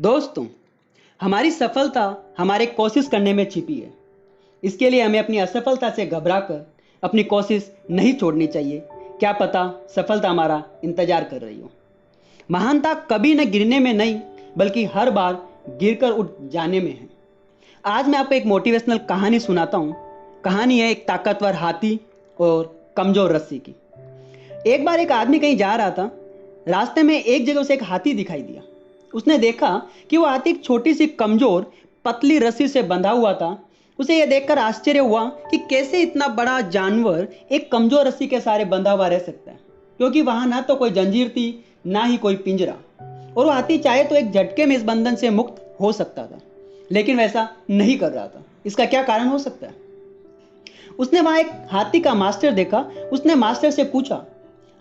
दोस्तों, हमारी सफलता हमारे कोशिश करने में छिपी है। इसके लिए हमें अपनी असफलता से घबराकर अपनी कोशिश नहीं छोड़नी चाहिए। क्या पता सफलता हमारा इंतजार कर रही हो। महानता कभी न गिरने में नहीं, बल्कि हर बार गिरकर उठ जाने में है। आज मैं आपको एक मोटिवेशनल कहानी सुनाता हूँ। कहानी है एक ताकतवर हाथी और कमजोर रस्सी की। एक बार एक आदमी कहीं जा रहा था। रास्ते में एक जगह उसे एक हाथी दिखाई दिया। उसने देखा कि वो हाथी एक छोटी सी कमजोर पतली रस्सी से बंधा हुआ था। उसे यह देखकर आश्चर्य हुआ कि कैसे इतना बड़ा जानवर एक कमजोर रस्सी के सहारे बंधा हुआ रह सकता है, क्योंकि वहां ना तो कोई जंजीर थी, ना ही कोई पिंजरा। और वो हाथी चाहे तो एक झटके में इस बंधन से मुक्त हो सकता था, लेकिन वैसा नहीं कर रहा था। इसका क्या कारण हो सकता है? उसने वहां एक हाथी का मास्टर देखा। उसने मास्टर से पूछा,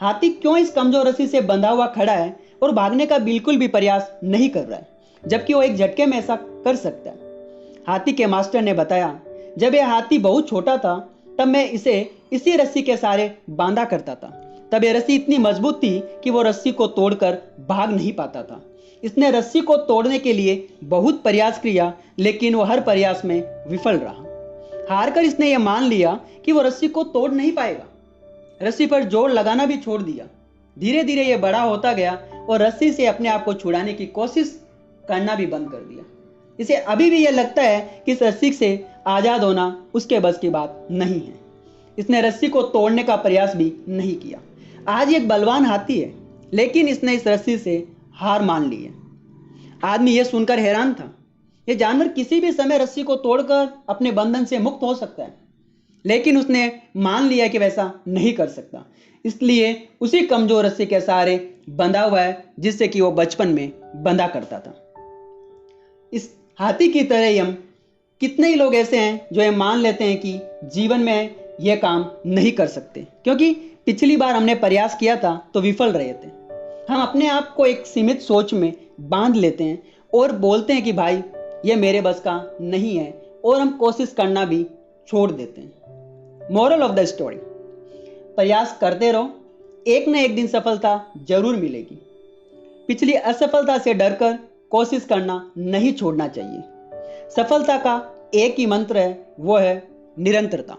हाथी क्यों इस कमजोर रस्सी से बंधा हुआ खड़ा है और भागने का बिल्कुल भी प्रयास नहीं कर रहा है, जबकि वो एक झटके में ऐसा कर सकता है? हाथी के मास्टर ने बताया, जब यह हाथी बहुत छोटा था तब मैं इसे इसी रस्सी के सहारे बांधा करता था। तब यह रस्सी इतनी मजबूत थी कि वो रस्सी को तोड़कर भाग नहीं पाता था। इसने रस्सी को तोड़ने के लिए बहुत प्रयास किया, लेकिन वो हर प्रयास में विफल रहा। हारकर इसने यह मान लिया कि वो रस्सी को तोड़ नहीं पाएगा। रस्सी पर जोर लगाना भी छोड़ दिया। धीरे धीरे यह बड़ा होता गया और रस्सी से अपने आप को छुड़ाने की कोशिश करना भी बंद कर दिया। इसे अभी भी यह लगता है कि इस रस्सी से आजाद होना उसके बस की बात नहीं है। इसने रस्सी को तोड़ने का प्रयास भी नहीं किया। आज एक बलवान हाथी है, लेकिन इसने इस रस्सी से हार मान ली है। आदमी यह सुनकर हैरान था। यह जानवर किसी भी समय रस्सी को तोड़कर अपने बंधन से मुक्त हो सकता है, लेकिन उसने मान लिया कि वैसा नहीं कर सकता। इसलिए उसी कमजोर रस्सी के सहारे बंधा हुआ है, जिससे कि वो बचपन में बंधा करता था। इस हाथी की तरह ही हम कितने ही लोग ऐसे हैं जो ये मान लेते हैं कि जीवन में यह काम नहीं कर सकते, क्योंकि पिछली बार हमने प्रयास किया था तो विफल रहे थे। हम अपने आप को एक सीमित सोच में बांध लेते हैं और बोलते हैं कि भाई ये मेरे बस का नहीं है, और हम कोशिश करना भी छोड़ देते हैं। मोरल ऑफ द स्टोरी, प्रयास करते रहो, एक न एक दिन सफलता जरूर मिलेगी। पिछली असफलता से डरकर कोशिश करना नहीं छोड़ना चाहिए। सफलता का एक ही मंत्र है, वो है निरंतरता।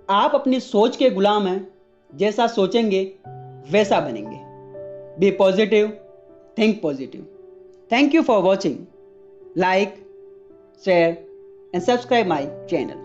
आप अपनी सोच के गुलाम हैं। जैसा सोचेंगे वैसा बनेंगे। Be positive, think positive. Thank you for watching. Like, share and subscribe my channel.